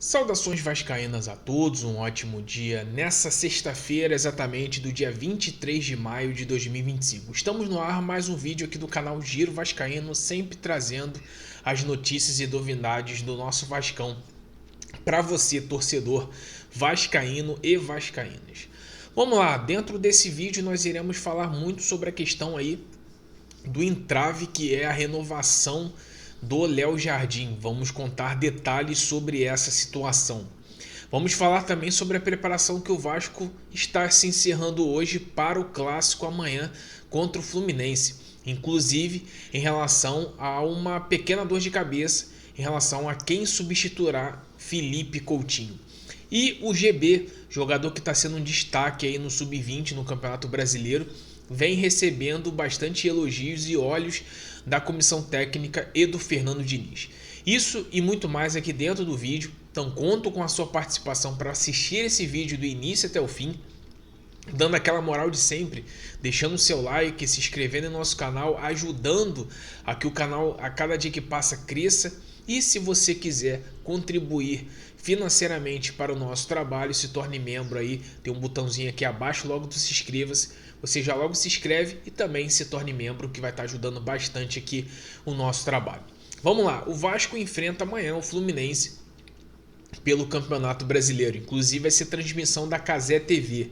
Saudações vascaínas a todos, um ótimo dia nessa sexta-feira, exatamente do dia 23 de maio de 2025. Estamos no ar mais um vídeo aqui do canal Giro Vascaíno, sempre trazendo as notícias e novidades do nosso Vascão para você, torcedor vascaíno e vascaínas. Vamos lá, dentro desse vídeo nós iremos falar muito sobre a questão aí do entrave, que é a renovação do Léo Jardim. Vamos contar detalhes sobre essa situação. Vamos falar também sobre a preparação que o Vasco está se encerrando hoje para o clássico amanhã contra o Fluminense. Inclusive em relação a uma pequena dor de cabeça em relação a quem substituirá Felipe Coutinho. E o GB, jogador que está sendo um destaque aí no Sub-20 no Campeonato Brasileiro, vem recebendo bastante elogios e olhos da comissão técnica e do Fernando Diniz. Isso e muito mais aqui dentro do vídeo, então conto com a sua participação para assistir esse vídeo do início até o fim, dando aquela moral de sempre, deixando o seu like, se inscrevendo no nosso canal, ajudando a que o canal a cada dia que passa cresça. E se você quiser contribuir financeiramente para o nosso trabalho, se torne membro aí, tem um botãozinho aqui abaixo, logo tu se inscreva-se, você já logo se inscreve e também se torne membro, que vai estar ajudando bastante aqui o nosso trabalho. Vamos lá, o Vasco enfrenta amanhã o Fluminense pelo Campeonato Brasileiro, inclusive vai ser transmissão da Cazé TV.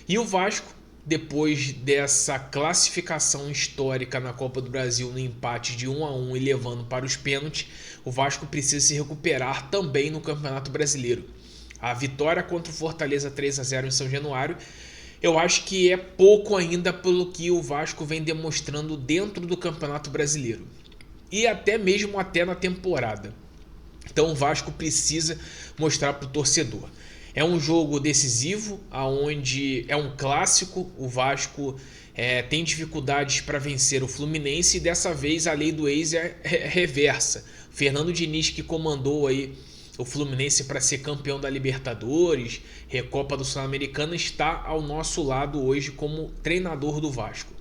E o Vasco, depois dessa classificação histórica na Copa do Brasil no empate de 1-1 e levando para os pênaltis, o Vasco precisa se recuperar também no Campeonato Brasileiro. A vitória contra o Fortaleza 3-0 em São Januário, eu acho que é pouco ainda pelo que o Vasco vem demonstrando dentro do Campeonato Brasileiro. E até mesmo na temporada. Então o Vasco precisa mostrar para o torcedor. É um jogo decisivo, onde é um clássico, o Vasco tem dificuldades para vencer o Fluminense e dessa vez a lei do ex é reversa. Fernando Diniz, que comandou aí o Fluminense para ser campeão da Libertadores, Recopa do Sul-Americana, está ao nosso lado hoje como treinador do Vasco.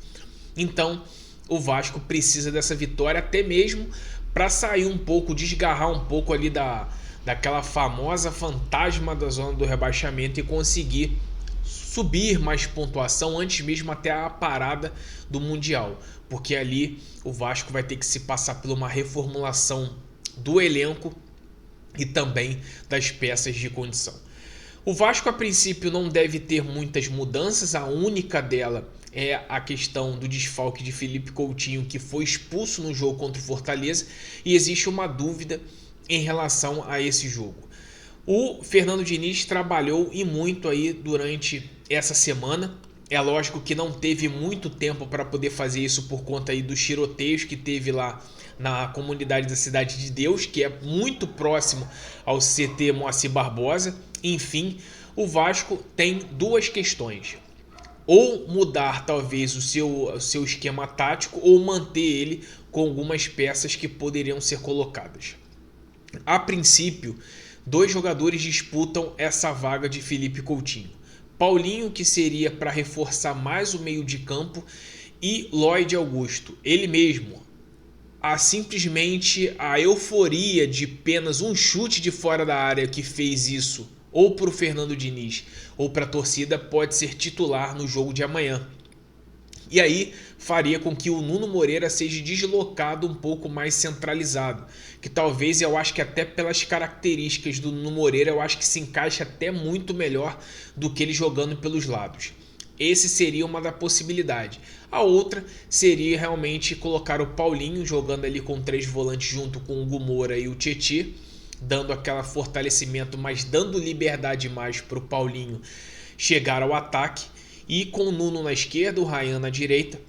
Então o Vasco precisa dessa vitória até mesmo para sair um pouco, desgarrar um pouco ali daquela famosa fantasma da zona do rebaixamento e conseguir subir mais pontuação antes mesmo até a parada do Mundial, porque ali o Vasco vai ter que se passar por uma reformulação do elenco e também das peças de condição. O Vasco a princípio não deve ter muitas mudanças, a única dela é a questão do desfalque de Felipe Coutinho, que foi expulso no jogo contra o Fortaleza, e existe uma dúvida em relação a esse jogo. O Fernando Diniz trabalhou e muito aí durante essa semana. É lógico que não teve muito tempo para poder fazer isso por conta aí dos tiroteios que teve lá na comunidade da Cidade de Deus, que é muito próximo ao CT Moacir Barbosa. Enfim, o Vasco tem duas questões: ou mudar talvez o seu esquema tático, ou manter ele com algumas peças que poderiam ser colocadas. A princípio, dois jogadores disputam essa vaga de Felipe Coutinho. Paulinho, que seria para reforçar mais o meio de campo, e Lloyd Augusto, ele mesmo. Simplesmente a euforia de apenas um chute de fora da área que fez isso, ou para o Fernando Diniz, ou para a torcida, pode ser titular no jogo de amanhã. E aí faria com que o Nuno Moreira seja deslocado um pouco mais centralizado, que talvez, eu acho que até pelas características do Nuno Moreira, eu acho que se encaixa até muito melhor do que ele jogando pelos lados. Esse seria uma da possibilidade. A outra seria realmente colocar o Paulinho jogando ali com três volantes junto com o Hugo Moura e o Tietê, dando aquele fortalecimento, mas dando liberdade mais para o Paulinho chegar ao ataque. E com o Nuno na esquerda, o Ryan na direita,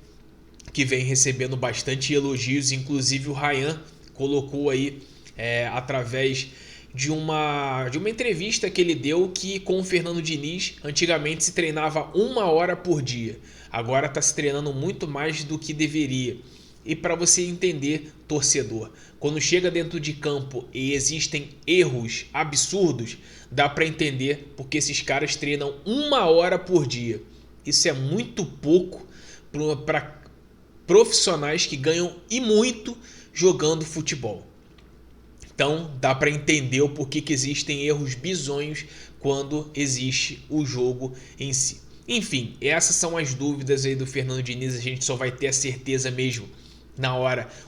que vem recebendo bastante elogios. Inclusive o Ryan colocou aí, através de uma entrevista que ele deu, que com o Fernando Diniz antigamente se treinava 1 hora por dia. Agora está se treinando muito mais do que deveria. E para você entender, torcedor, quando chega dentro de campo e existem erros absurdos, dá para entender porque esses caras treinam 1 hora por dia. Isso é muito pouco para profissionais que ganham e muito jogando futebol. Então dá para entender o porquê que existem erros bizonhos quando existe o jogo em si. Enfim, essas são as dúvidas aí do Fernando Diniz, a gente só vai ter a certeza mesmo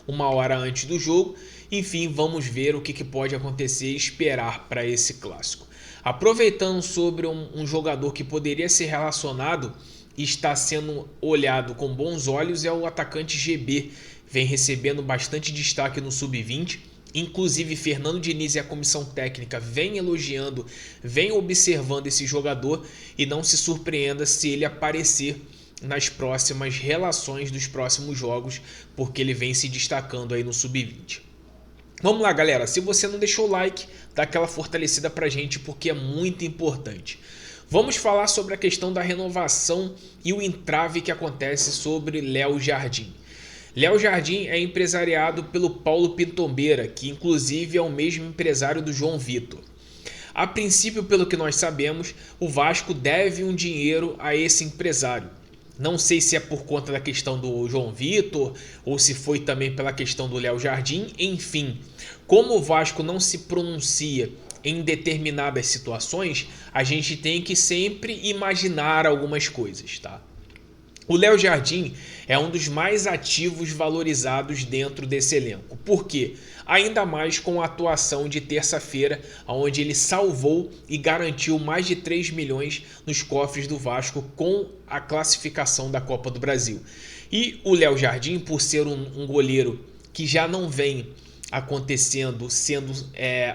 uma hora antes do jogo. Enfim, vamos ver o que pode acontecer e esperar para esse clássico. Aproveitando sobre um jogador que poderia ser relacionado e está sendo olhado com bons olhos, é o atacante GB. Vem recebendo bastante destaque no Sub-20. Inclusive, Fernando Diniz e a comissão técnica vem elogiando, vem observando esse jogador, e não se surpreenda se ele aparecer nas próximas relações dos próximos jogos, porque ele vem se destacando aí no Sub-20. Vamos lá, galera. Se você não deixou o like, dá aquela fortalecida pra gente, porque é muito importante. Vamos falar sobre a questão da renovação e o entrave que acontece sobre Léo Jardim. Léo Jardim é empresariado pelo Paulo Pitombeira, que inclusive é o mesmo empresário do João Vitor. A princípio, pelo que nós sabemos, o Vasco deve um dinheiro a esse empresário. Não sei se é por conta da questão do João Vitor ou se foi também pela questão do Léo Jardim. Enfim, como o Vasco não se pronuncia em determinadas situações, a gente tem que sempre imaginar algumas coisas, tá? O Léo Jardim é um dos mais ativos valorizados dentro desse elenco. Por quê? Ainda mais com a atuação de terça-feira, onde ele salvou e garantiu mais de 3 milhões nos cofres do Vasco com a classificação da Copa do Brasil. E o Léo Jardim, por ser um goleiro que já não vem acontecendo, sendo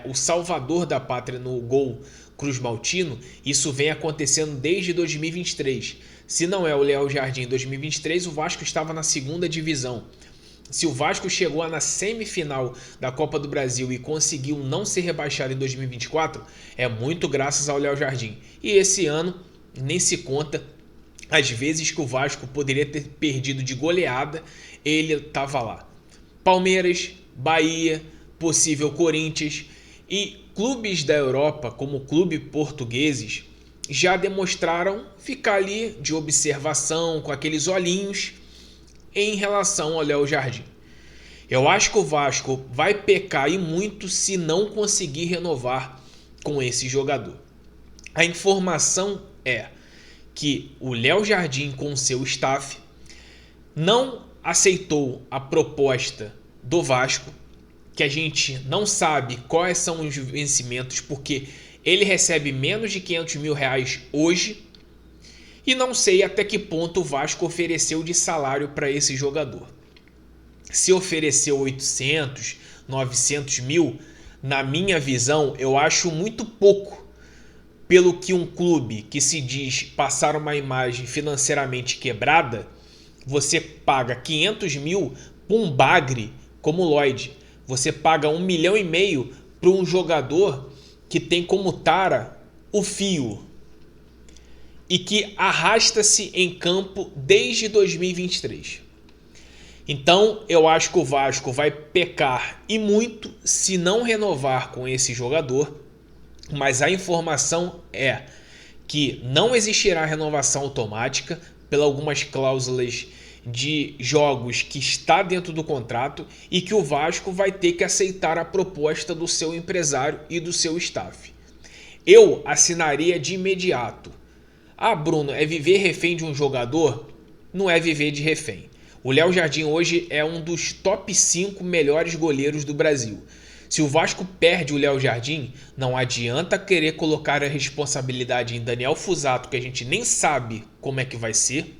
o salvador da pátria no gol Cruz Maltino, isso vem acontecendo desde 2023. Se não é o Léo Jardim em 2023, o Vasco estava na segunda divisão. Se o Vasco chegou na semifinal da Copa do Brasil e conseguiu não ser rebaixado em 2024, é muito graças ao Léo Jardim. E esse ano nem se conta as vezes que o Vasco poderia ter perdido de goleada, ele estava lá. Palmeiras, Bahia, possível Corinthians e clubes da Europa, como clubes portugueses, já demonstraram ficar ali de observação, com aqueles olhinhos, em relação ao Léo Jardim. Eu acho que o Vasco vai pecar e muito se não conseguir renovar com esse jogador. A informação é que o Léo Jardim, com seu staff, não aceitou a proposta do Vasco, que a gente não sabe quais são os vencimentos, porque ele recebe menos de 500 mil reais hoje, e não sei até que ponto o Vasco ofereceu de salário para esse jogador. Se ofereceu 800, 900 mil, na minha visão, eu acho muito pouco, pelo que um clube que se diz passar uma imagem financeiramente quebrada, você paga 500 mil para um bagre como o Lloyd. Você paga 1,5 milhão para um jogador que tem como tara o fio e que arrasta-se em campo desde 2023. Então eu acho que o Vasco vai pecar e muito se não renovar com esse jogador, mas a informação é que não existirá renovação automática pelas algumas cláusulas de jogos que está dentro do contrato e que o Vasco vai ter que aceitar a proposta do seu empresário e do seu staff. Eu assinaria de imediato. Ah, Bruno, é viver refém de um jogador? Não é viver de refém. O Léo Jardim hoje é um dos top 5 melhores goleiros do Brasil. Se o Vasco perde o Léo Jardim, não adianta querer colocar a responsabilidade em Daniel Fusato, que a gente nem sabe como é que vai ser,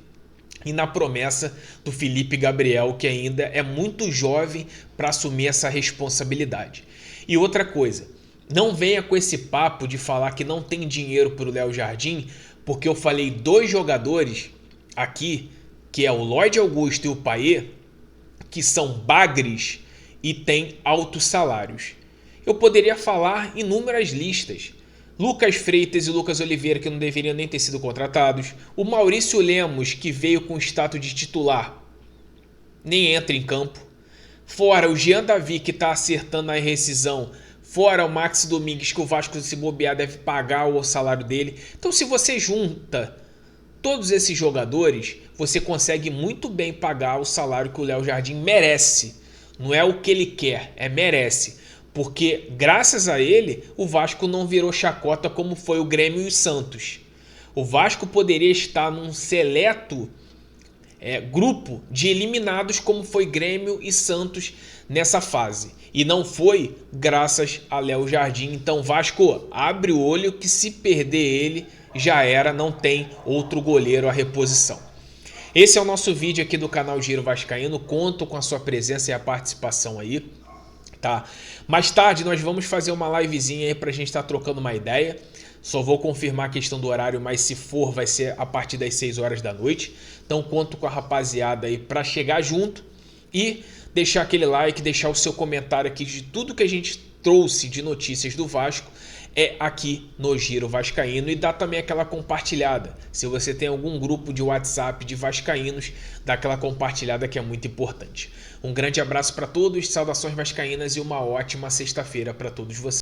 e na promessa do Felipe Gabriel, que ainda é muito jovem para assumir essa responsabilidade. E outra coisa, não venha com esse papo de falar que não tem dinheiro para o Léo Jardim, porque eu falei 2 jogadores aqui, que é o Lloyd Augusto e o Payet, que são bagres e têm altos salários. Eu poderia falar inúmeras listas. Lucas Freitas e Lucas Oliveira, que não deveriam nem ter sido contratados. O Maurício Lemos, que veio com status de titular, nem entra em campo. Fora o Jean Davi, que está acertando a rescisão. Fora o Max Domingues, que o Vasco, se bobear, deve pagar o salário dele. Então, se você junta todos esses jogadores, você consegue muito bem pagar o salário que o Léo Jardim merece. Não é o que ele quer, é merece. porque graças a ele o Vasco não virou chacota como foi o Grêmio e o Santos. O Vasco poderia estar num seleto grupo de eliminados como foi Grêmio e Santos nessa fase. E não foi graças a Léo Jardim. Então Vasco, abre o olho que se perder ele já era, não tem outro goleiro à reposição. Esse é o nosso vídeo aqui do canal Giro Vascaíno. Conto com a sua presença e a participação aí, tá? Mais tarde nós vamos fazer uma livezinha aí pra gente estar trocando uma ideia. Só vou confirmar a questão do horário, mas se for vai ser a partir das 6 horas da noite. Então conto com a rapaziada aí para chegar junto e deixar aquele like, deixar o seu comentário aqui de tudo que a gente trouxe de notícias do Vasco aqui no Giro Vascaíno, e dá também aquela compartilhada. Se você tem algum grupo de WhatsApp de vascaínos, dá aquela compartilhada que é muito importante. Um grande abraço para todos, saudações vascaínas e uma ótima sexta-feira para todos vocês.